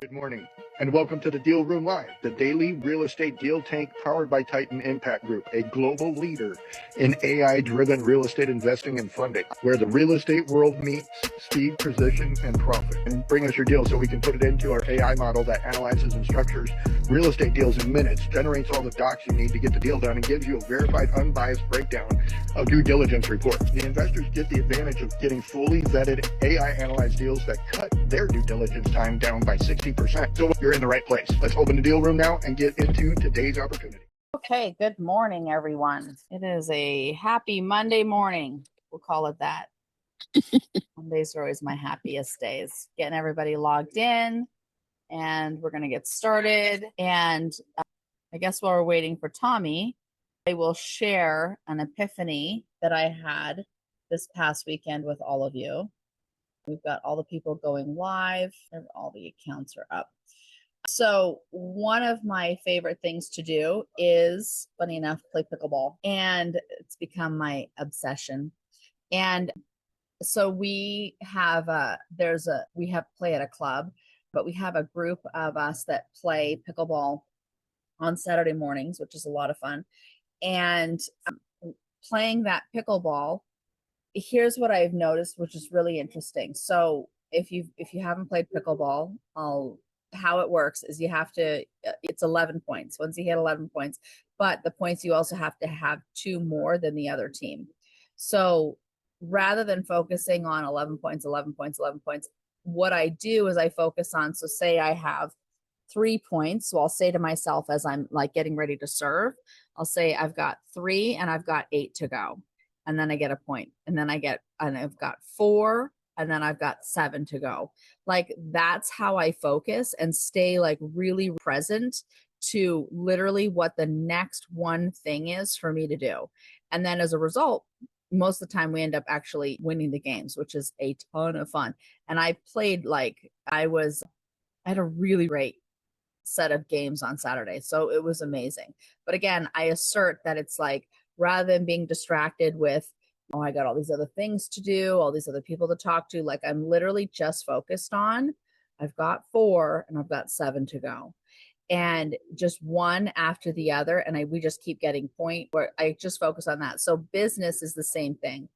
Good morning, and welcome to the Deal Room Live, the daily real estate deal tank powered by Titan Impact Group, a global leader in AI-driven real estate investing and funding, where the real estate world meets speed, precision, and profit. And bring us your deal so we can put it into our AI model that analyzes and structures real estate deals in minutes, generates all the docs you need to get the deal done, and gives you a verified, unbiased breakdown of due diligence report. The investors get the advantage of getting fully vetted AI analyzed deals that cut their due diligence time down by 60%. So you're in the right place. Let's open the deal room now and get into today's opportunity. Okay, good morning, everyone. It is a happy Monday morning. We'll call it that. Mondays are always my happiest days. Getting everybody logged in, and we're going to get started. And I guess while we're waiting for Tommy, I will share an epiphany that I had this past weekend with all of you. We've got all the people going live, and all the accounts are up. So one of my favorite things to do is, funny enough, play pickleball, and it's become my obsession. And so we have play at a club, but we have a group of us that play pickleball on Saturday mornings, which is a lot of fun. And playing that pickleball, here's what I've noticed, which is really interesting. So if you haven't played pickleball, how it works is it's 11 points. Once you hit 11 points, but the points you also have to have 2 more than the other team. So rather than focusing on 11 points, what I do is I focus on, so say I have 3 points. So I'll say to myself as I'm like getting ready to serve, I'll say I've got 3 and I've got 8 to go. And then I get a point. And then I've got 4 and then I've got 7 to go. Like that's how I focus and stay like really present to literally what the next one thing is for me to do. And then as a result, most of the time we end up actually winning the games, which is a ton of fun. And I played I had a really great set of games on Saturday. So it was amazing. But again, I assert that it's like, rather than being distracted with, oh, I got all these other things to do, all these other people to talk to, like I'm literally just focused on, I've got 4 and I've got 7 to go. And just one after the other. And we just keep getting point where I just focus on that. So business is the same thing.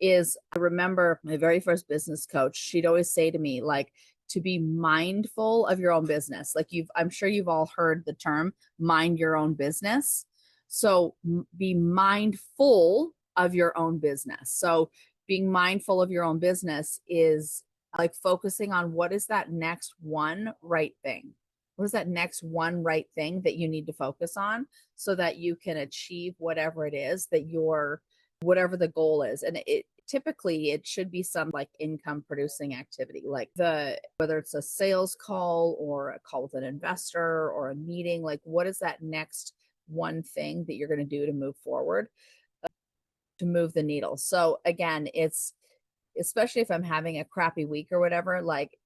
I remember my very first business coach, she'd always say to me, like, to be mindful of your own business. Like I'm sure you've all heard the term mind your own business. So be mindful of your own business. So being mindful of your own business is like focusing on what is that next one right thing? What is that next one right thing that you need to focus on so that you can achieve whatever it is that whatever the goal is. And typically it should be some like income producing activity, like whether it's a sales call or a call with an investor or a meeting, like what is that next one thing that you're going to do to move forward, to move the needle. So again, it's especially if I'm having a crappy week or whatever, like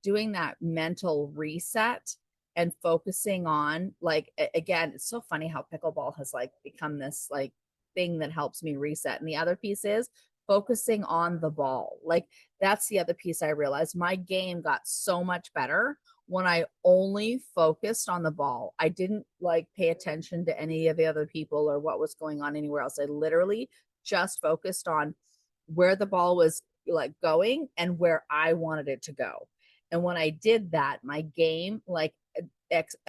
doing that mental reset and focusing on, like, again, it's so funny how pickleball has like become this like thing that helps me reset. And the other piece is focusing on the ball. Like that's the other piece I realized. My game got so much better when I only focused on the ball. I didn't like pay attention to any of the other people or what was going on anywhere else. I literally just focused on where the ball was like going and where I wanted it to go. And when I did that, my game, like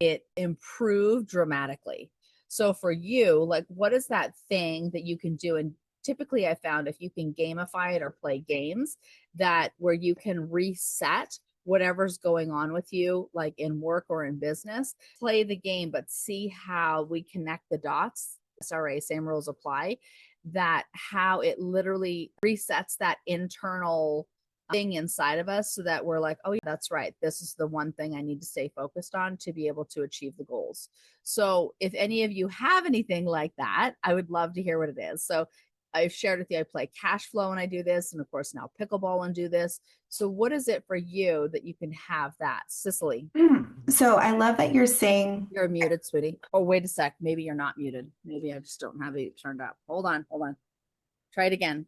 it improved dramatically. So for you, like, what is that thing that you can do? And typically I found if you can gamify it or play games that where you can reset whatever's going on with you, like in work or in business, play the game, but see how we connect the dots. SRA, same rules apply, that how it literally resets that internal thing inside of us so that we're like, oh yeah, that's right, this is the one thing I need to stay focused on to be able to achieve the goals. So if any of you have anything like that, I would love to hear what it is. So I've shared with you, I play cash flow and I do this, and of course now pickleball and do this. So what is it for you that you can have that? Cicely. So I love that you're saying You're muted, sweetie. Oh, wait a sec. Maybe you're not muted. Maybe I just don't have it turned up. Hold on. Try it again.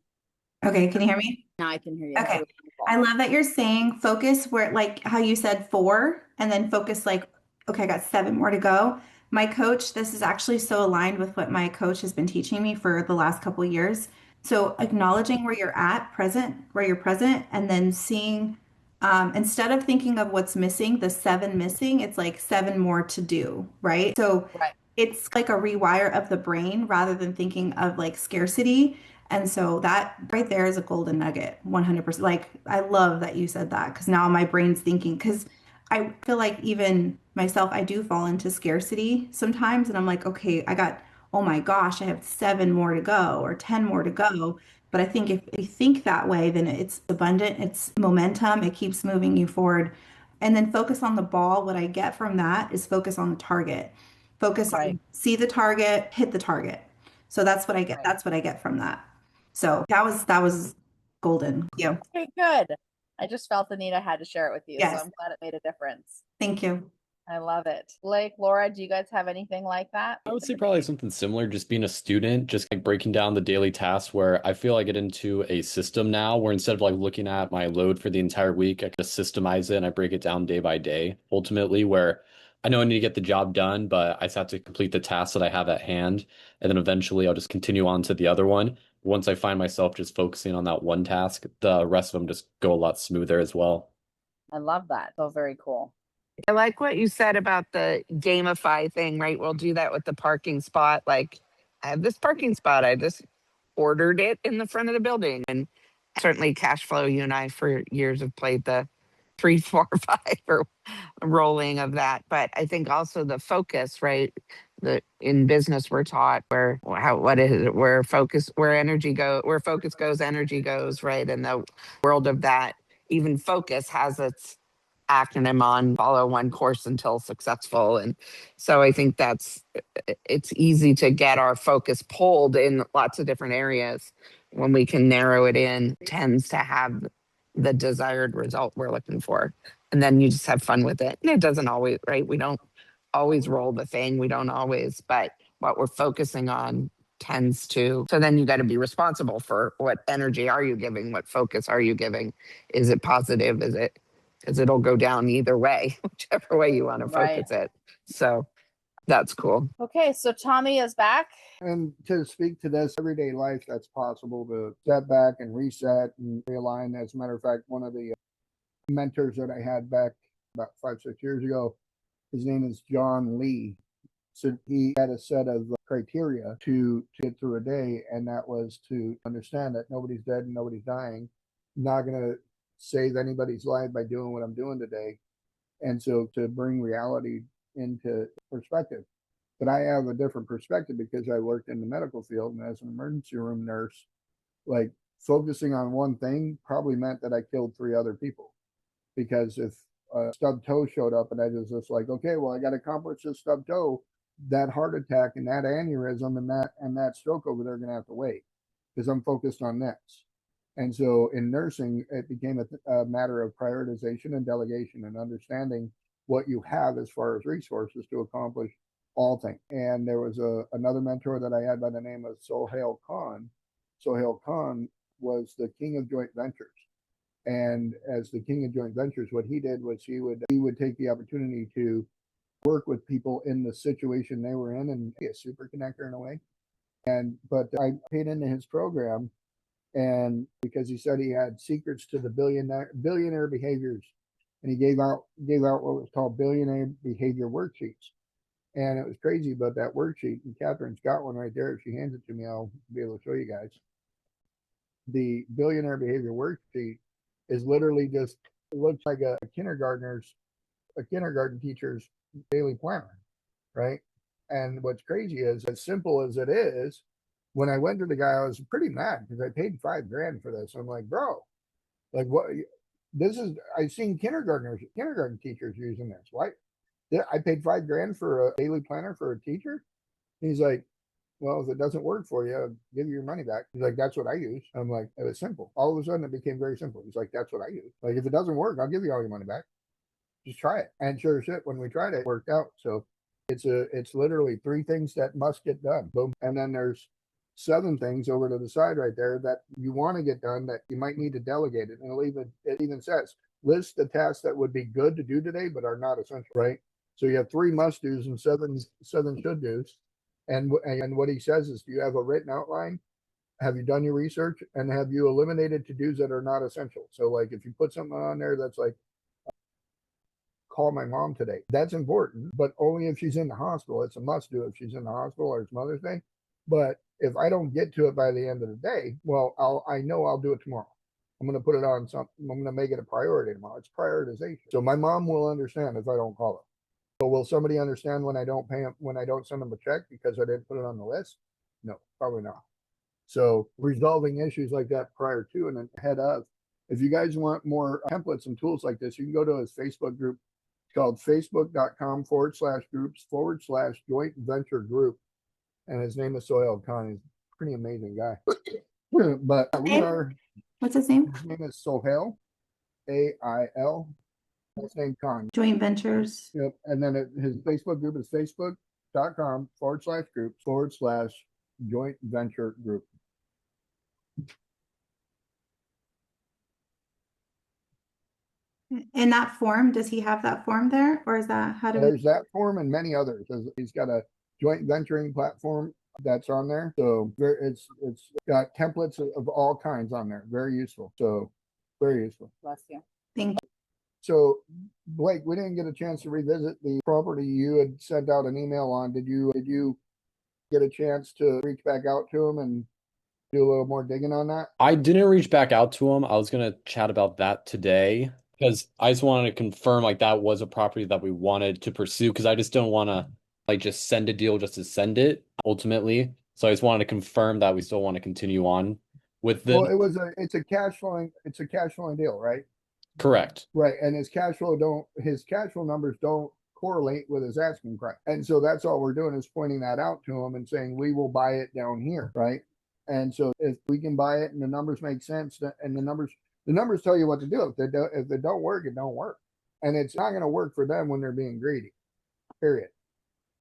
Okay, can you hear me? Now I can hear you. Okay. I love that you're saying focus where, like how you said four, and then focus like, okay, I got seven more to go. My coach, this is actually so aligned with what my coach has been teaching me for the last couple of years. So acknowledging where you're at, present, where you're present, and then seeing, instead of thinking of what's missing, the seven missing, it's like seven more to do, right? So Right. it's like a rewire of the brain rather than thinking of like scarcity. And so that right there is a golden nugget, 100%. Like, I love that you said that because now my brain's thinking, because I feel like even myself, I do fall into scarcity sometimes. And I'm like, okay, oh my gosh, I have seven more to go or 10 more to go. But I think if you think that way, then it's abundant, it's momentum, it keeps moving you forward. And then focus on the ball. What I get from that is focus on the target. Focus Right. on see the target, hit the target. So that's what I get. Right. That's what I get from that. So that was golden. Yeah. Okay, good. I just felt the need I had to share it with you, so Yes. I'm glad it made a difference. Thank you. I love it. Blake, Laura, do you guys have anything like that? I would say probably something similar, just being a student, just like breaking down the daily tasks where I feel I get into a system now where instead of like looking at my load for the entire week, I can just systemize it and I break it down day by day, ultimately, where I know I need to get the job done, but I just have to complete the tasks that I have at hand. And then eventually I'll just continue on to the other one. Once I find myself just focusing on that one task, the rest of them just go a lot smoother as well. I love that. So very cool. I like what you said about the gamify thing, right? We'll do that with the parking spot. Like, I have this parking spot. I just ordered it in the front of the building. And certainly, cash flow, you and I for years have played the 3, 4, 5 or rolling of that. But I think also the focus, right? The in business we're taught what is it, where focus goes, energy goes, right? In the world of that, even focus has its acronym on follow one course until successful. And so I think it's easy to get our focus pulled in lots of different areas when we can narrow it in, tends to have the desired result we're looking for. And then you just have fun with it. And it doesn't always, right? We don't always roll the thing. We don't always, but what we're focusing on tends to. So then you got to be responsible for what energy are you giving? What focus are you giving? Is it positive? Is it, because it'll go down either way, whichever way you want to Right. focus it. So that's cool. Okay, so Tommy is back. And to speak to this everyday life, that's possible to step back and reset and realign. As a matter of fact, one of the mentors that I had back about 5, 6 years ago, his name is John Lee. So he had a set of criteria to get through a day, and that was to understand that nobody's dead and nobody's dying. I'm not going to save anybody's life by doing what I'm doing today. And so to bring reality into perspective. But I have a different perspective because I worked in the medical field and as an emergency room nurse, like focusing on one thing probably meant that I killed 3 other people. Because if a stub toe showed up and I was just like, okay, well, I got to accomplish this stub toe, that heart attack and that aneurysm and that stroke over there are going to have to wait because I'm focused on this. And so in nursing, it became a matter of prioritization and delegation and understanding what you have as far as resources to accomplish all things. And there was another mentor that I had by the name of Sohail Khan. Sohail Khan was the king of joint ventures. And as the king of joint ventures, what he did was he would take the opportunity to work with people in the situation they were in and be a super connector in a way. But I paid into his program, and because he said he had secrets to the billionaire behaviors, and he gave out what was called billionaire behavior worksheets. And it was crazy about that worksheet. And Catherine's got one right there. If she hands it to me, I'll be able to show you guys. The billionaire behavior worksheet is literally just, it looks like a kindergarten teacher's daily planner, right? And what's crazy is, as simple as it is, when I went to the guy, I was pretty mad because I paid $5,000 for this. I'm like, bro, like what? This is, I've seen kindergarten teachers using this. Why? I paid $5,000 for a daily planner for a teacher. He's like, well, if it doesn't work for you, I'll give you your money back. He's like, that's what I use. I'm like, it was simple. All of a sudden, it became very simple. He's like, that's what I use. Like, if it doesn't work, I'll give you all your money back. Just try it. And sure as shit, when we tried it, it worked out. So it's literally 3 things that must get done. Boom. And then there's seven things over to the side right there that you want to get done that you might need to delegate it. And it even says list the tasks that would be good to do today but are not essential, right? So you have three must do's and seven should do's. And what he says is, do you have a written outline? Have you done your research? And have you eliminated to do's that are not essential? So like if you put something on there that's like call my mom today, that's important, but only if she's in the hospital. It's a must do if she's in the hospital or it's Mother's Day. But if I don't get to it by the end of the day, well, I know I'll do it tomorrow. I'm going to put it on something. I'm going to make it a priority tomorrow. It's prioritization. So my mom will understand if I don't call her. But will somebody understand when I don't pay them, when I don't send them a check because I didn't put it on the list? No, probably not. So resolving issues like that prior to and then ahead of. If you guys want more templates and tools like this, you can go to his Facebook group. It's called facebook.com/groups/joint venture group. And his name is Sohail Khan. He's a pretty amazing guy. But we are, What's his name? his name is Sohail, AIL. His name Khan. Joint Ventures. Yep. And then his Facebook group is facebook.com/groups/joint venture group. In that form, does he have that form there, or is that how do we? There's that form and many others. He's got a joint venturing platform that's on there. So it's got templates of all kinds on there. Very useful. So very useful. Bless you. Thank you. So Blake, we didn't get a chance to revisit the property you had sent out an email on. Did you get a chance to reach back out to him and do a little more digging on that? I didn't reach back out to him. I was gonna chat about that today because I just wanted to confirm like that was a property that we wanted to pursue because I just don't want to like just send a deal just to send it ultimately. So I just wanted to confirm that we still want to continue on with the Well, it's a cash flowing deal, right? correct. Right. And his cash flow numbers don't correlate with his asking price. And so that's all we're doing is pointing that out to him and saying we will buy it down here, right? And so if we can buy it and the numbers make sense and the numbers tell you what to do. If they don't work, it don't work. And it's not going to work for them when they're being greedy. Period.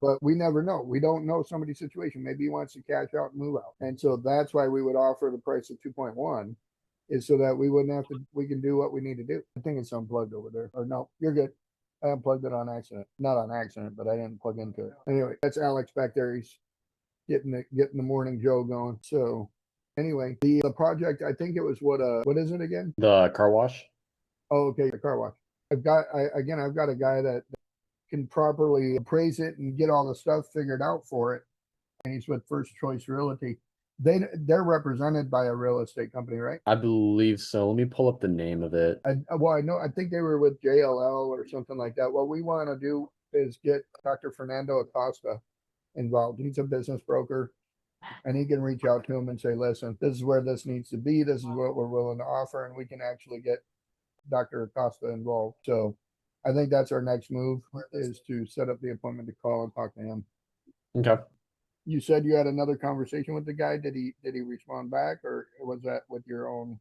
But we never know. We don't know somebody's situation. Maybe he wants to cash out and move out. And so that's why we would offer the price of 2.1 is so that we can do what we need to do. I think it's unplugged over there. Or no, you're good. I unplugged it on accident. Not on accident, but I didn't plug into it. Anyway, that's Alex back there. He's getting the morning Joe going. So anyway, the project, I think it was what is it again? The car wash. Oh, okay, the car wash. I've got a guy that can properly appraise it and get all the stuff figured out for it. And he's with First Choice Realty. They're represented by a real estate company, right? I believe so. Let me pull up the name of it. I think they were with JLL or something like that. What we want to do is get Dr. Fernando Acosta involved. He's a business broker and he can reach out to him and say, listen, this is where this needs to be. This is what we're willing to offer. And we can actually get Dr. Acosta involved. So I think that's our next move is to set up the appointment to call and talk to him. Okay. You said you had another conversation with the guy. Did he respond back, or was that with your own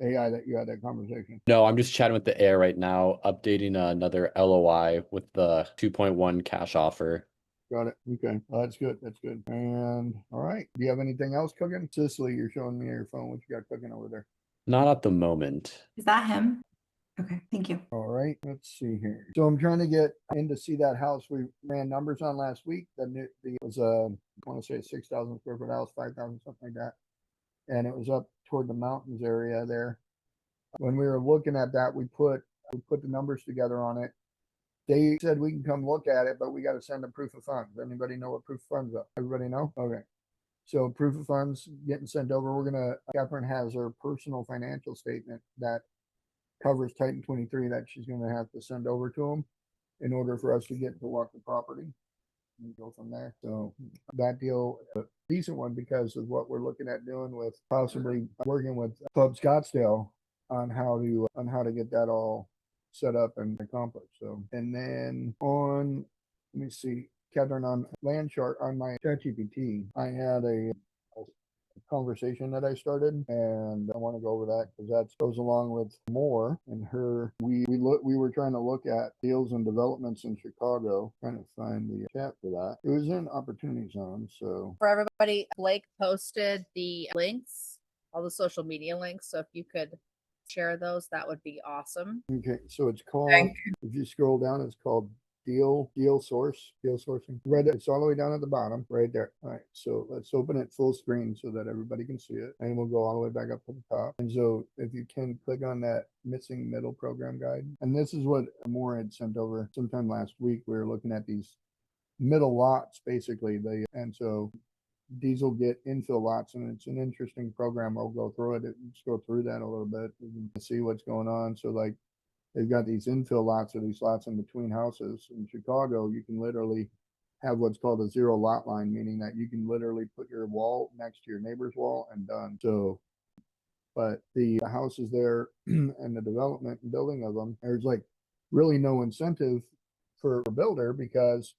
AI that you had that conversation? No, I'm just chatting with the air right now, updating another LOI with the 2.1 cash offer. Got it. Okay. Well, that's good. That's good. And all right. Do you have anything else cooking? Cicely, you're showing me your phone. What you got cooking over there? Not at the moment. Is that him? Okay, thank you. All right. Let's see here. So I'm trying to get in to see that house we ran numbers on last week. It was I want to say a 6,000 square foot house, 5,000, something like that. And it was up toward the mountains area there. When we were looking at that, we put the numbers together on it. They said we can come look at it, but we got to send a proof of funds. Anybody know what proof of funds are? Everybody know? Okay. So proof of funds getting sent over. Catherine has her personal financial statement that covers Titan 23 that she's going to have to send over to them in order for us to get to walk the property and go from there. So that deal, a decent one because of what we're looking at doing with possibly working with Club Scottsdale on how to get that all set up and accomplished. So, and then let me see, Catherine, on Land Chart on my ChatGPT, I had a conversation that I started, and I want to go over that because that goes along with more. And her, we were trying to look at deals and developments in Chicago, trying to find the chat for that. It was in Opportunity Zone, so For everybody, Blake posted the links, all the social media links. So if you could share those, that would be awesome. okay. So it's called. Thank If you scroll down, it's called deal sourcing. Right, it's all the way down at the bottom, right there. All right, so let's open it full screen so that everybody can see it, and we'll go all the way back up to the top. And so if you can click on that missing middle program guide, and this is what Moore had sent over sometime last week. We were looking at these middle lots, basically. And so these will get infill lots, and it's an interesting program. I'll go through it. Let's go through that a little bit and see what's going on. So like, they've got these infill lots, or these lots in between houses. In Chicago, you can literally have what's called a zero lot line, meaning that you can literally put your wall next to your neighbor's wall and done. So, but the houses there and the development and building of them, there's like really no incentive for a builder because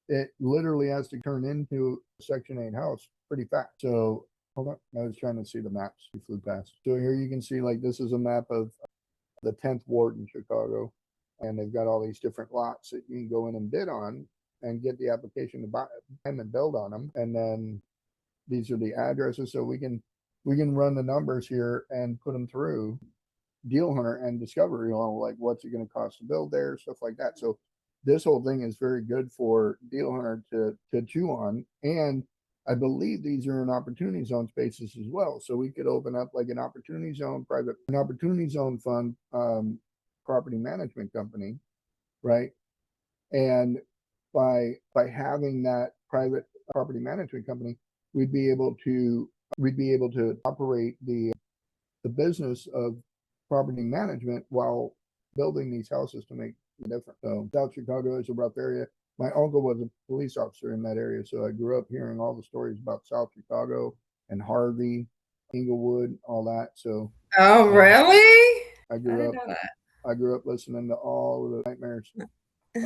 it literally has to turn into a Section 8 house pretty fast. So hold on, I was trying to see the maps. We flew past. So here you can see, like, this is a map of the 10th ward in Chicago, and they've got all these different lots that you can go in and bid on and get the application to buy them and build on them. And then these are the addresses, so we can run the numbers here and put them through Deal Hunter and discover, like what's it going to cost to build there, stuff like that. So this whole thing is very good for Deal Hunter to chew on. And I believe these are in opportunity zone spaces as well. So we could open up like an opportunity zone fund, property management company, right? And by having that private property management company, we'd be able to operate the business of property management while building these houses to make a difference. So South Chicago is a rough area. My uncle was a police officer in that area, so I grew up hearing all the stories about South Chicago and Harvey, Inglewood, all that. So Oh, really? I grew up listening to all the nightmares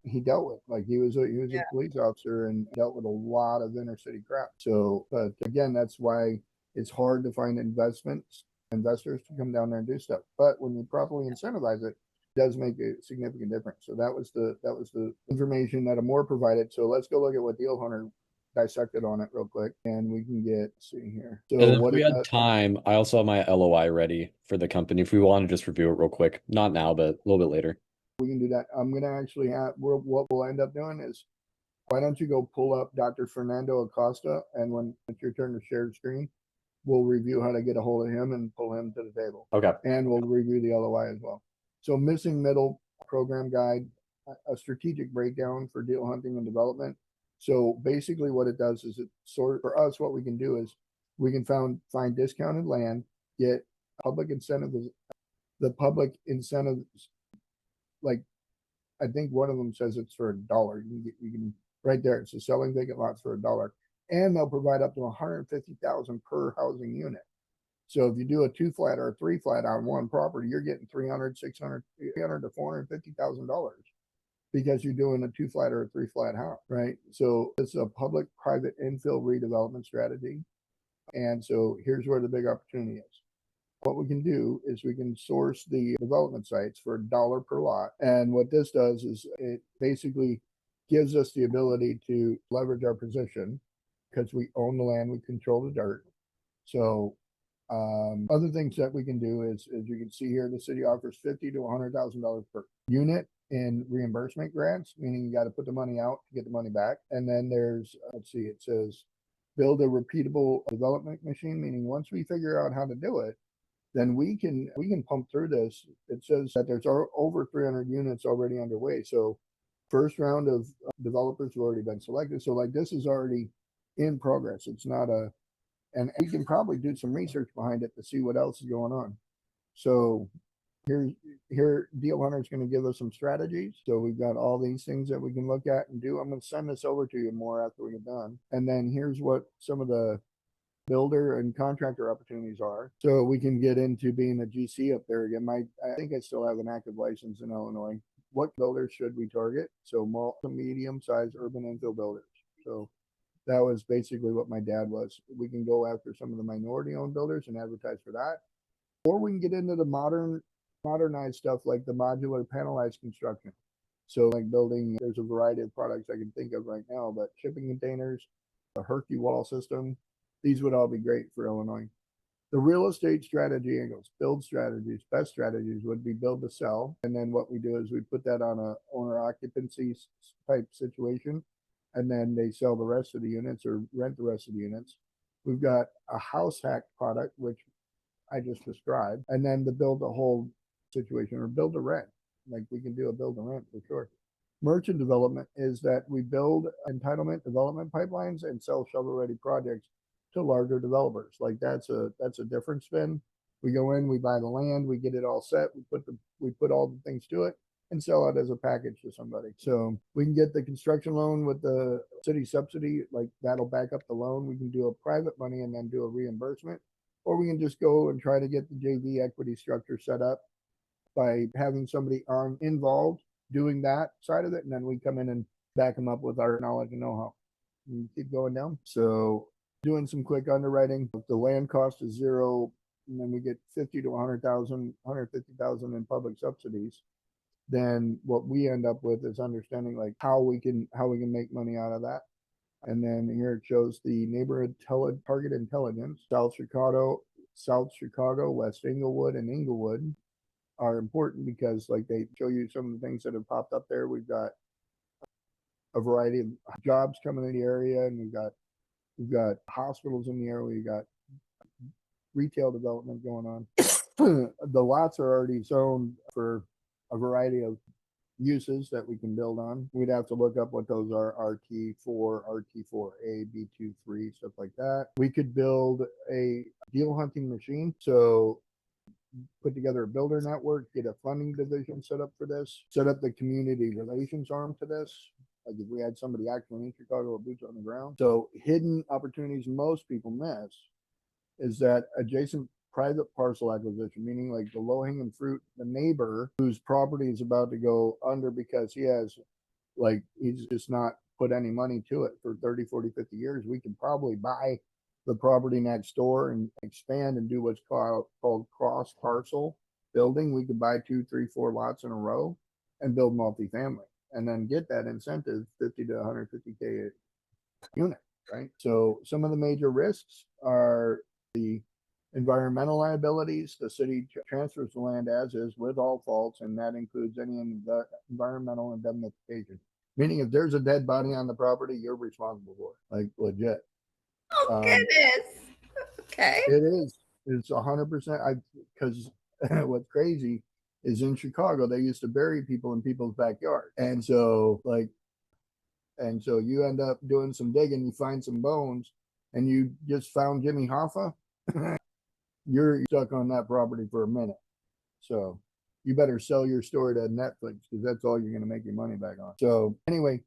he dealt with. Like he was a police officer and dealt with a lot of inner city crap. So, but again, that's why it's hard to find investors to come down there and do stuff. But when you properly incentivize it, does make a significant difference. So that was the information that Amore provided. So let's go look at what Deal Hunter dissected on it real quick, and we can see here. So And if what we had time, I also have my LOI ready for the company if we want to just review it real quick. Not now, but a little bit later. We can do that. I'm gonna actually have what we'll end up doing is, why don't you go pull up Dr. Fernando Acosta, and when it's your turn to share the screen, we'll review how to get a hold of him and pull him to the table. Okay. And we'll review the LOI as well. So missing middle program guide, a strategic breakdown for deal hunting and development. So basically what it does is for us, what we can do is we can find discounted land, get public incentives, like I think one of them says it's for $1. You can right there. It's selling vacant lots for $1, and they'll provide up to 150,000 per housing unit. So if you do a 2-flat or a 3-flat on one property, you're getting $300,000 to $450,000 because you're doing a 2-flat or a 3-flat house, right? So it's a public-private infill redevelopment strategy. And so here's where the big opportunity is. What we can do is we can source the development sites for $1 per lot. And what this does is it basically gives us the ability to leverage our position because we own the land, we control the dirt. So other things that we can do is, as you can see here, the city offers $50,000 to $100,000 per unit in reimbursement grants, meaning you got to put the money out to get the money back. And then there's, it says build a repeatable development machine, meaning once we figure out how to do it, then we can pump through this. It says that there's over 300 units already underway. So first round of developers have already been selected. So like this is already in progress. It's not and we can probably do some research behind it to see what else is going on. So here Deal Hunter is going to give us some strategies. So we've got all these things that we can look at and do. I'm going to send this over to you more after we get done. And then here's what some of the builder and contractor opportunities are. So we can get into being a GC up there again. I think I still have an active license in Illinois. What builders should we target? So small to medium sized urban infill builders. So That was basically what my dad was. We can go after some of the minority owned builders and advertise for that. Or we can get into the modernized stuff like the modular panelized construction. So like building, there's a variety of products I can think of right now, but shipping containers, the Herky wall system, these would all be great for Illinois. The real estate strategy angles, build strategies, best strategies would be build to sell. And then what we do is we put that on a owner occupancy type situation. And then they sell the rest of the units or rent the rest of the units. We've got a house hack product, which I just described, and then the build to hold situation or build to rent. Like we can do a build to rent for sure. Merchant development is that we build entitlement development pipelines and sell shovel ready projects to larger developers. Like that's a different spin. We go in, we buy the land, we get it all set, we put all the things to it and sell it as a package to somebody. So we can get the construction loan with the city subsidy, like that'll back up the loan. We can do a private money and then do a reimbursement. Or we can just go and try to get the JV equity structure set up by having somebody involved doing that side of it. And then we come in and back them up with our knowledge and know-how. We keep going down. So doing some quick underwriting. If the land cost is zero, and then we get 50 to 100,000, 150,000 in public subsidies, then what we end up with is understanding like how we can make money out of that. And then here it shows the neighborhood target intelligence. South Chicago, West Englewood, and Englewood are important because like they show you some of the things that have popped up there. We've got a variety of jobs coming in the area, and we've got hospitals in the area. We got retail development going on. The lots are already zoned for a variety of uses that we can build on. We'd have to look up what those are: RT4, RT4A, B23, stuff like that. We could build a deal hunting machine. So put together a builder network, get a funding division set up for this, set up the community relations arm to this. Like if we had somebody actually in Chicago with boots on the ground. So hidden opportunities most people miss is that adjacent private parcel acquisition, meaning like the low hanging fruit, the neighbor whose property is about to go under because he's just not put any money to it for 30, 40, 50 years. We can probably buy the property next door and expand and do what's called cross parcel building. We could buy 2, 3, 4 lots in a row and build multifamily and then get that incentive 50 to 150K a unit, right? So some of the major risks are the environmental liabilities. The city transfers the land as is with all faults, and that includes any environmental indemnification. Meaning if there's a dead body on the property, you're responsible for it, like legit. Oh, goodness. Okay. It is. It's 100%. Because what's crazy is in Chicago, they used to bury people in people's backyard. And so you end up doing some digging, you find some bones, and you just found Jimmy Hoffa. You're stuck on that property for a minute. So you better sell your story to Netflix because that's all you're going to make your money back on. So anyway,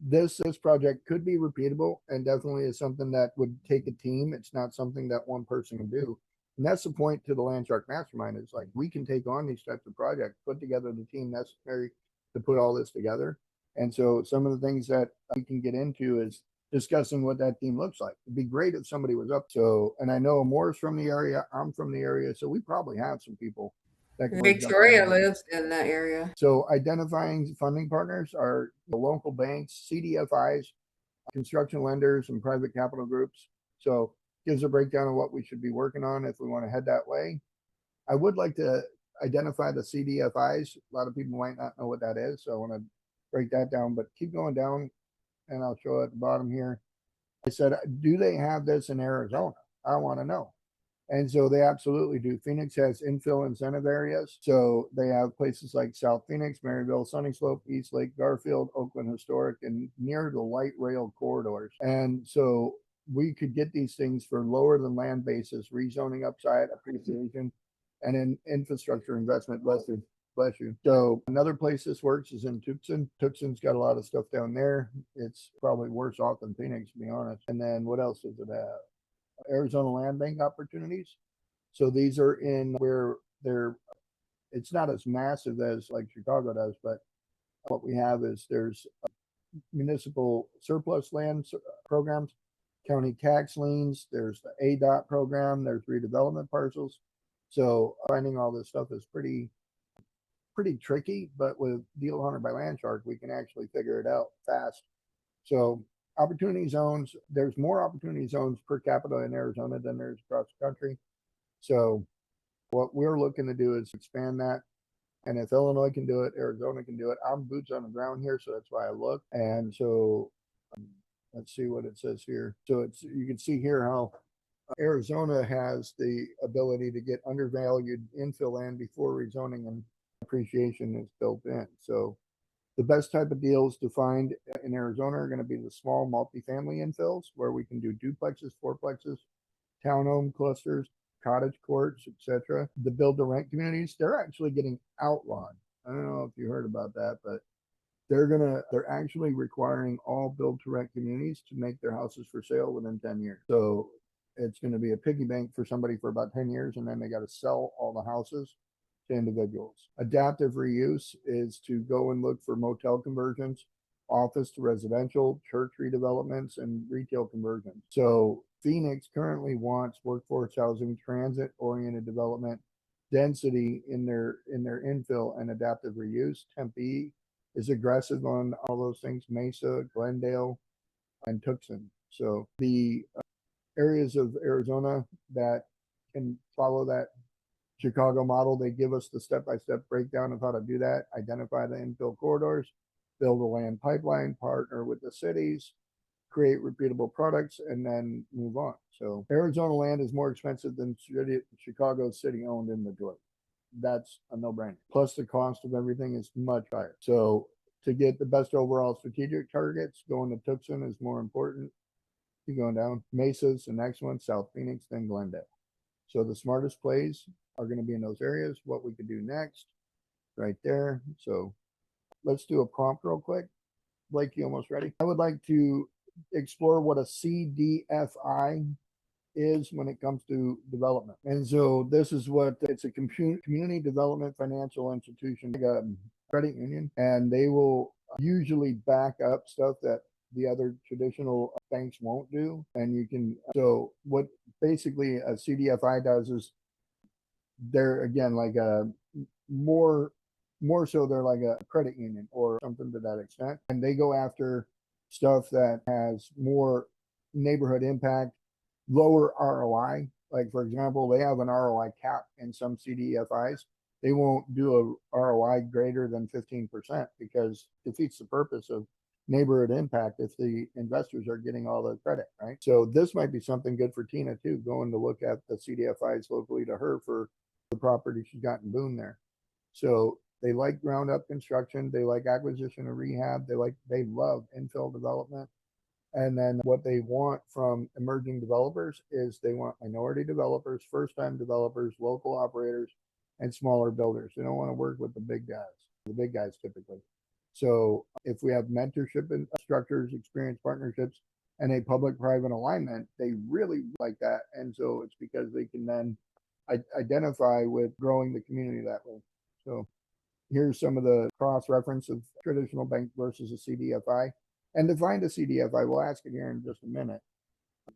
this project could be repeatable and definitely is something that would take a team. It's not something that one person can do. And that's the point to the Landshark Mastermind is like we can take on these types of projects, put together the team necessary to put all this together. And so some of the things that we can get into is discussing what that team looks like. It'd be great if somebody was up. So, and I know Moore's from the area, I'm from the area, so we probably have some people that can Victoria lives in that area. So identifying funding partners are the local banks, CDFIs, construction lenders, and private capital groups. So gives a breakdown of what we should be working on if we want to head that way. I would like to identify the CDFIs. A lot of people might not know what that is, so I want to break that down, but keep going down and I'll show at the bottom here. I said, do they have this in Arizona? I want to know. And so they absolutely do. Phoenix has infill incentive areas. So they have places like South Phoenix, Maryville, Sunny Slope, East Lake, Garfield, Oakland Historic, and near the light rail corridors. And so we could get these things for lower than land basis, rezoning upside, appreciation, and in infrastructure investment. Bless you. So another place this works is in Tucson. Tucson's got a lot of stuff down there. It's probably worse off than Phoenix, to be honest. And then what else does it have? Arizona land bank opportunities. So these are in where it's not as massive as like Chicago does, but what we have is there's municipal surplus land programs, county tax liens, there's the ADOT program, there's redevelopment parcels. So finding all this stuff is pretty tricky, but with Deal Hunter by Landshark, we can actually figure it out fast. So opportunity zones, there's more opportunity zones per capita in Arizona than there's across the country. So what we're looking to do is expand that. And if Illinois can do it, Arizona can do it. I'm boots on the ground here, so that's why I look. And so let's see what it says here. So it's, you can see here how Arizona has the ability to get undervalued infill land before rezoning and appreciation is built in. So the best type of deals to find in Arizona are going to be the small multifamily infills where we can do duplexes, fourplexes, townhome clusters, cottage courts, etc. The build to rent communities, they're actually getting outlawed. I don't know if you heard about that, but they're actually requiring all build to rent communities to make their houses for sale within 10 years. So it's going to be a piggy bank for somebody for about 10 years, and then they got to sell all the houses to individuals. Adaptive reuse is to go and look for motel conversions, office to residential, church redevelopments, and retail conversions. So Phoenix currently wants workforce housing, transit oriented development, density in their infill and adaptive reuse. Tempe is aggressive on all those things, Mesa, Glendale, and Tucson. So the areas of Arizona that can follow that Chicago model, they give us the step-by-step breakdown of how to do that, identify the infill corridors, build a land pipeline, partner with the cities, create repeatable products, and then move on. So Arizona land is more expensive than Chicago city-owned inventory. That's a no-brainer. Plus the cost of everything is much higher. So to get the best overall strategic targets, going to Tucson is more important. You're going down. Mesa's the next one, South Phoenix, then Glendale. So the smartest plays are going to be in those areas. What we could do next, right there. So let's do a prompt real quick. Blake, you almost ready? I would like to explore what a CDFI is when it comes to development. And so this is what it's a community development financial institution, like a credit union, and they will usually back up stuff that the other traditional banks won't do. And you can, so what basically a CDFI does is they're again like a more so they're like a credit union or something to that extent. And they go after stuff that has more neighborhood impact, lower ROI. Like for example, they have an ROI cap in some CDFIs. They won't do a ROI greater than 15% because it defeats the purpose of neighborhood impact if the investors are getting all the credit, right? So this might be something good for Tina too, going to look at the CDFIs locally to her for the property she's got in Boone there. So they like ground up construction, they like acquisition and rehab, they love infill development. And then what they want from emerging developers is they want minority developers, first time developers, local operators, and smaller builders. They don't want to work with the big guys typically. So if we have mentorship and structures, experience partnerships, and a public-private alignment, they really like that. And so it's because they can then identify with growing the community that way. So here's some of the cross-reference of traditional bank versus a CDFI. And to find a CDFI, we'll ask it here in just a minute.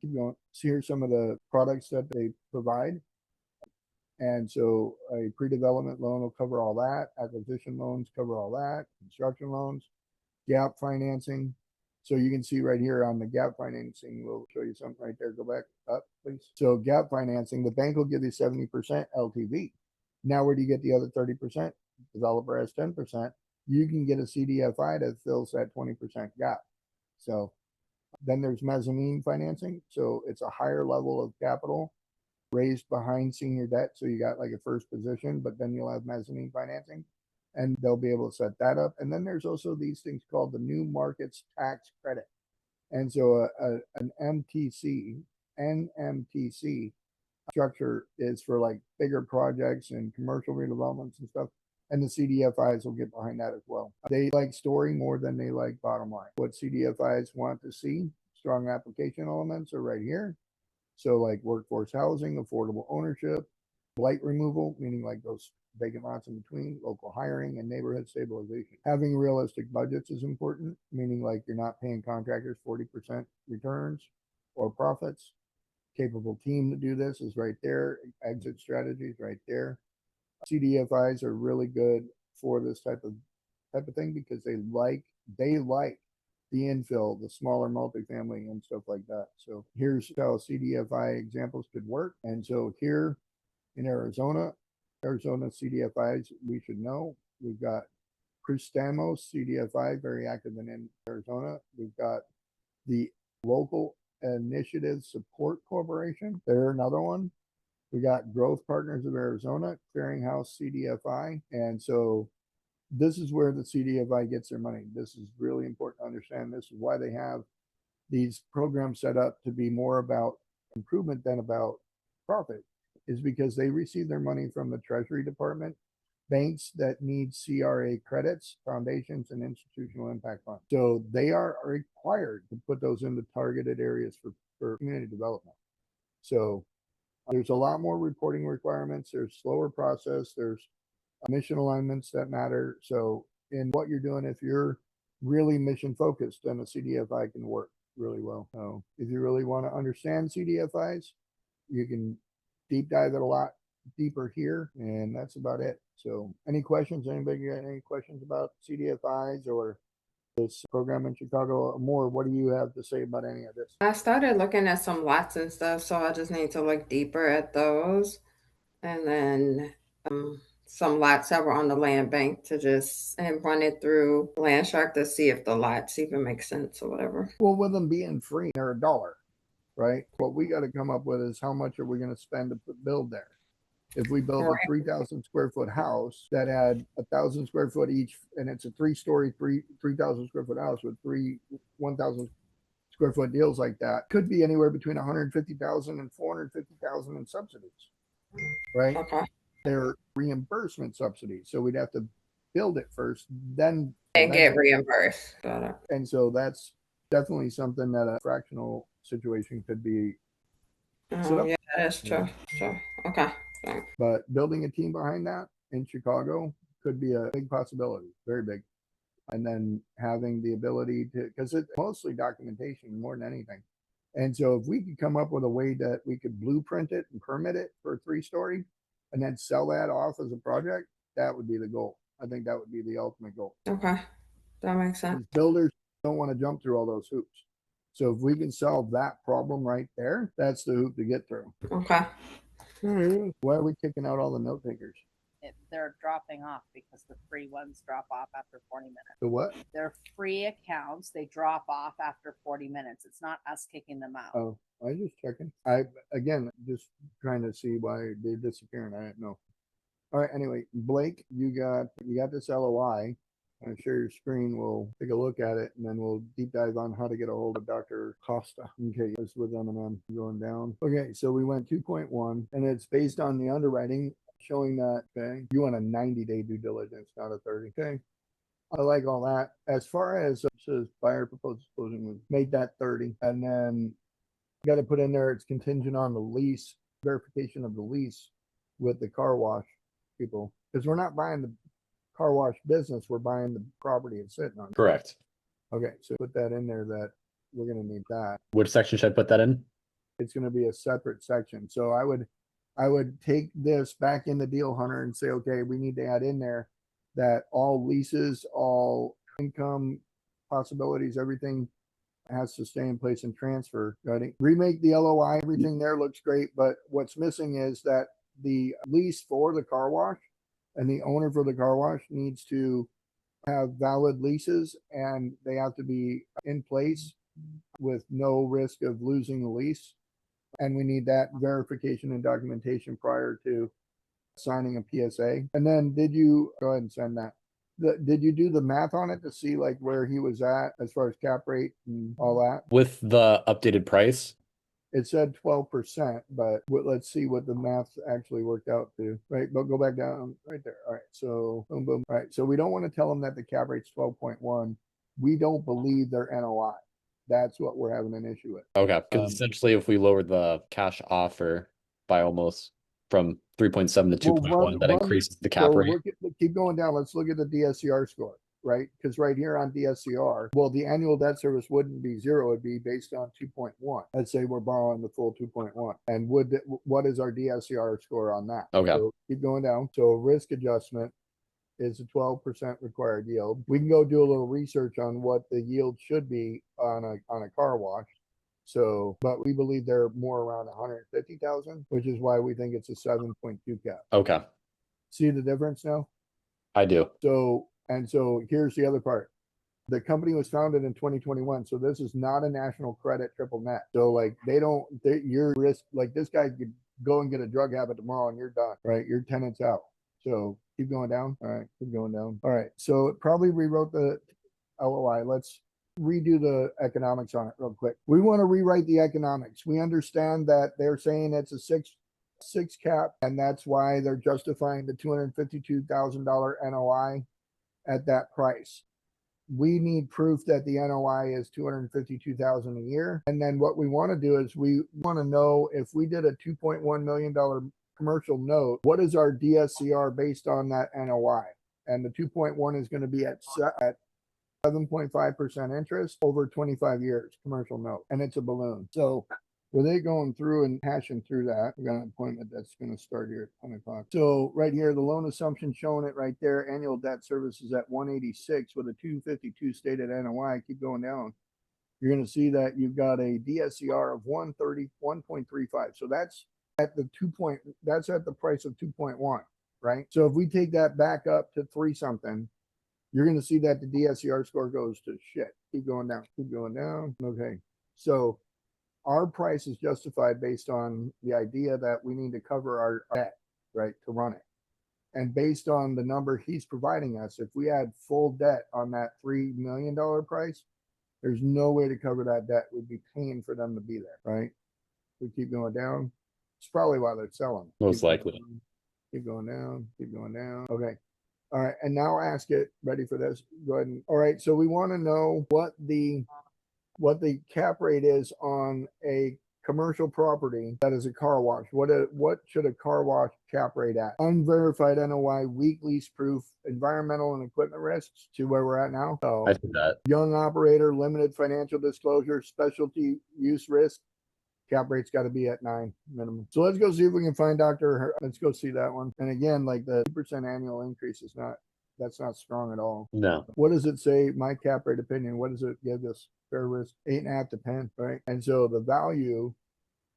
Keep going. So here's some of the products that they provide. And so a pre-development loan will cover all that. Acquisition loans cover all that. Construction loans, gap financing. So you can see right here on the gap financing, we'll show you something right there. Go back up, please. So gap financing, the bank will give you 70% LTV. Now where do you get the other 30%? Developer has 10%. You can get a CDFI that fills that 20% gap. So then there's mezzanine financing. So it's a higher level of capital raised behind senior debt. So you got like a first position, but then you'll have mezzanine financing and they'll be able to set that up. And then there's also these things called the new markets tax credit. And so an NMTC structure is for like bigger projects and commercial redevelopments and stuff. And the CDFIs will get behind that as well. They like story more than they like bottom line. What CDFIs want to see, strong application elements are right here. So like workforce housing, affordable ownership, Blight removal, meaning like those vacant lots in between, local hiring, and neighborhood stabilization. Having realistic budgets is important, meaning like you're not paying contractors 40% returns or profits. Capable team to do this is right there. Exit strategies right there. CDFIs are really good for this type of thing because they like the infill, the smaller multifamily and stuff like that. So here's how CDFI examples could work. And so here in Arizona CDFIs, we should know. We've got Cristamos CDFI, very active in Arizona. We've got the Local Initiative Support Corporation. They're another one. We got Growth Partners of Arizona, Clearinghouse CDFI. And so this is where the CDFI gets their money. This is really important to understand. This is why they have these programs set up to be more about improvement than about profit, is because they receive their money from the Treasury Department, banks that need CRA credits, foundations, and institutional impact funds. So they are required to put those into targeted areas for community development. So there's a lot more reporting requirements. There's slower process. There's mission alignments that matter. So in what you're doing, if you're really mission focused, then a CDFI can work really well. So if you really want to understand CDFIs, you can deep dive it a lot deeper here, and that's about it. So any questions? Anybody got any questions about CDFIs or this program in Chicago? More, what do you have to say about any of this? I started looking at some lots and stuff, so I just need to look deeper at those. And then some lots that were on the land bank and run it through Land Shark to see if the lots even make sense or whatever. Well, with them being free, they're $1, right? What we got to come up with is how much are we going to spend to build there? If we build a 3,000 square foot house that had 1,000 square foot each, and it's a 3-story, 3,000 square foot house with 1,000 square foot deals like that, could be anywhere between 150,000 and 450,000 in subsidies, right? Okay. They're reimbursement subsidies, so we'd have to build it first, then get reimbursed. Got it. And so that's definitely something that a fractional situation could be. Yeah, that's true. Sure. Okay. Thanks. But building a team behind that in Chicago could be a big possibility, very big. And then having the ability to, because it's mostly documentation more than anything. And so if we could come up with a way that we could blueprint it and permit it for a 3-story and then sell that off as a project, that would be the goal. I think that would be the ultimate goal. Okay. That makes sense. Builders don't want to jump through all those hoops. So if we can solve that problem right there, that's the hoop to get through. Okay. Why are we kicking out all the note takers? They're dropping off because the free ones drop off after 40 minutes. The what? They're free accounts. They drop off after 40 minutes. It's not us kicking them out. Oh, I was just checking. I, again, just trying to see why they're disappearing. I don't know. All right. Anyway, Blake, you got this LOI. I'm sure your screen. We'll take a look at it, and then we'll deep dive on how to get a hold of Dr. Costa. Okay, it's with M&M going down. Okay, so we went 2.1, and it's based on the underwriting showing that, okay, you want a 90-day due diligence, not a 30. Okay, I like all that. As far as says buyer proposed closing, we made that 30, and then got to put in there it's contingent on the lease, verification of the lease with the car wash people, because we're not buying the car wash business, we're buying the property it's sitting on. Correct. Okay, so put that in there that we're going to need that. Which section should I put that in? It's going to be a separate section. So I would take this back in the Deal Hunter and say, okay, we need to add in there that all leases, all income possibilities, everything has to stay in place and transfer. Right? Remake the LOI, everything there looks great, but what's missing is that the lease for the car wash and the owner for the car wash needs to have valid leases, and they have to be in place with no risk of losing the lease. And we need that verification and documentation prior to signing a PSA. And then did you go ahead and send that? Did you do the math on it to see like where he was at as far as cap rate and all that? With the updated price? It said 12%, but let's see what the math actually worked out to. Right, but go back down right there. All right, so boom, boom. All right, so we don't want to tell them that the cap rate's 12.1. We don't believe their NOI. That's what we're having an issue with. Okay, because essentially if we lower the cash offer by almost from 3.7 to Well, 2.1 that increases the cap so rate. keep going down. Let's look at the DSCR score, right? Because right here on DSCR, well, the annual debt service wouldn't be zero. It'd be based on 2.1. Let's say we're borrowing the full 2.1. And what is our DSCR score on that? Okay. So keep going down. So risk adjustment is a 12% required yield. We can go do a little research on what the yield should be on a car wash. So, but we believe they're more around 150,000, which is why we think it's a 7.2 cap. Okay. See the difference now? I do. So here's the other part. The company was founded in 2021. So this is not a national credit triple net. So like your risk, like this guy could go and get a drug habit tomorrow and you're done, right? Your tenant's out. So keep going down. All right, keep going down. All right. So it probably rewrote the LOI. Let's redo the economics on it real quick. We want to rewrite the economics. We understand that they're saying it's a six cap, and that's why they're justifying the $252,000 NOI at that price. We need proof that the NOI is $252,000 a year. And then what we want to do is we want to know if we did a $2.1 million commercial note, what is our DSCR based on that NOI? And the 2.1 is going to be at 7.5% interest over 25 years, commercial note, and it's a balloon. So with it going through and hashing through that, we got an appointment that's going to start here at 10 o'clock. So right here, the loan assumption showing it right there. Annual debt service is at 186 with a 252 stated NOI. Keep going down. You're going to see that you've got a DSCR of 131.35. So that's at that's at the price of 2.1, right? So if we take that back up to 3 something, you're going to see that the DSCR score goes to shit. Keep going down. Keep going down. Okay. So our price is justified based on the idea that we need to cover our debt, right, to run it. And based on the number he's providing us, if we had full debt on that $3 million price, there's no way to cover that debt. We'd be paying for them to be there, right? We keep going down. It's probably why they're selling. Most likely. Keep going down. Keep going down. Okay. All right. And now ask it. Ready for this? Go ahead. All right. So we want to know what the cap rate is on a commercial property that is a car wash. What should a car wash cap rate at? Unverified NOI, weak lease proof, environmental and equipment risks to where we're at now. So I see that. young operator, limited financial disclosure, specialty use risk. Cap rate's got to be at 9 minimum. So let's go see if we can find let's go see that one. And again, like the 2% annual increase is that's not strong at all. No. What does it say? My cap rate opinion. What does it give us? Fair risk 8.5 to 10, right? And so the value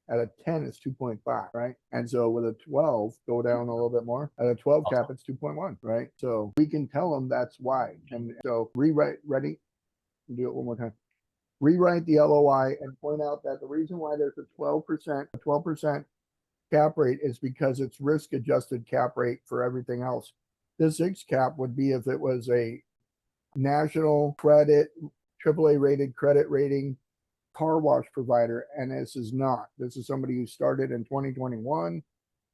at a 10 is 2.5, right? And so with a 12, go down a little bit more. At a 12 cap, it's 2.1, right? So we can tell them that's why. And so rewrite, ready? Do it one more time. Rewrite the LOI and point out that the reason why there's a 12% cap rate is because it's risk adjusted cap rate for everything else. The 6 cap would be if it was a national credit, AAA rated credit rating car wash provider, and this is not. This is somebody who started in 2021.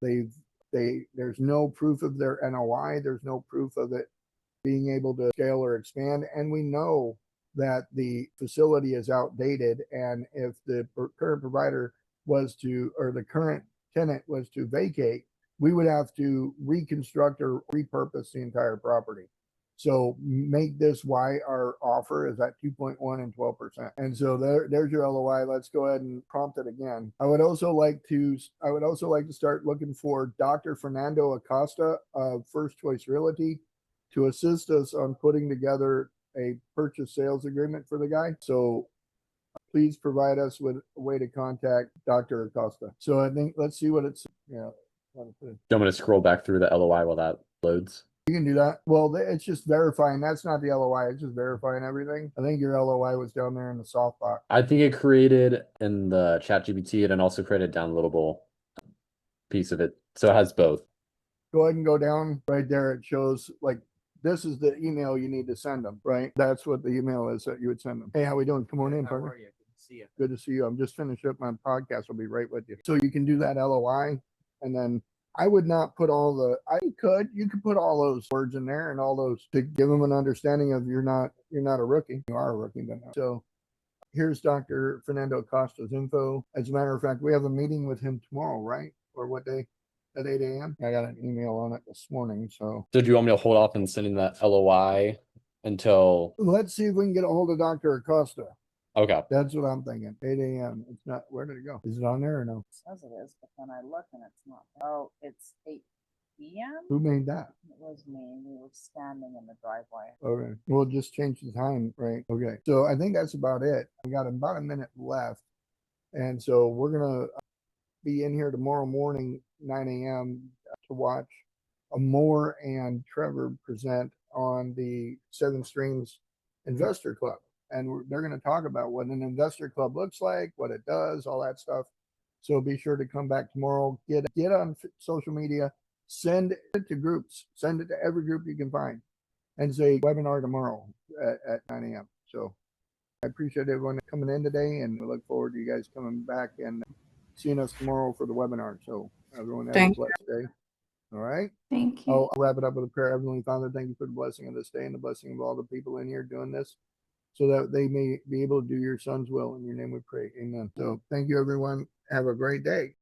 There's no proof of their NOI. There's no proof of it being able to scale or expand, and we know that the facility is outdated. And if the current provider was to, or the current tenant was to vacate, we would have to reconstruct or repurpose the entire property. So make this why our offer is at 2.1 and 12%. And so there's your LOI. Let's go ahead and prompt it again. I would also like to start looking for Dr. Fernando Acosta of First Choice Realty to assist us on putting together a purchase sales agreement for the guy. So please provide us with a way to contact Dr. Acosta. So I think, let's see what it's, I'm going to scroll back through the LOI while that loads. You can do that. Well, it's just verifying. That's not the LOI. It's just verifying everything. I think your LOI was down there in the soft box. I think it created in the ChatGPT and also created a downloadable piece of it. So it has both. Go ahead and go down right there. It shows like, this is the email you need to send them, right? That's what the email is that you would send them. Hey, how we doing? Come on in, partner. How are you? Good to see you. Good to see you. I'm just finishing up my podcast. I'll be right with you. So you can do that LOI, and then I would not put you could put all those words in there and all those to give them an understanding of you're not a rookie. You are a rookie, but not. So here's Dr. Fernando Acosta's info. As a matter of fact, we have a meeting with him tomorrow, right? Or what day? at 8 a.m. I got an email on it this morning, so So do you want me to hold off on sending that LOI until? let's see if we can get a hold of Dr. Acosta. Okay. That's what I'm thinking. 8 a.m. It's not, where did it go? Is it on there or no? It says it is, but then I look and it's not. Oh, it's 8 p.m. Who made that? It was me. We were standing in the driveway. Okay. We'll just change the time, right? Okay. So I think that's about it. We got about a minute left. And so we're going to be in here tomorrow morning, 9 a.m. to watch Amor and Trevor present on the Seven Streams Investor Club. And they're going to talk about what an investor club looks like, what it does, all that stuff. So be sure to come back tomorrow. Get on social media, send it to groups, send it to every group you can find, and say webinar tomorrow at 9 a.m. So I appreciate everyone coming in today, and we look forward to you guys coming back and seeing us tomorrow for the webinar. So everyone have a blessed day. All right. Thank you. I'll wrap it up with a prayer. Heavenly Father, thank you for the blessing of this day and the blessing of all the people in here doing this, so that they may be able to do your son's will. In your name we pray. Amen. So thank you, everyone. Have a great day.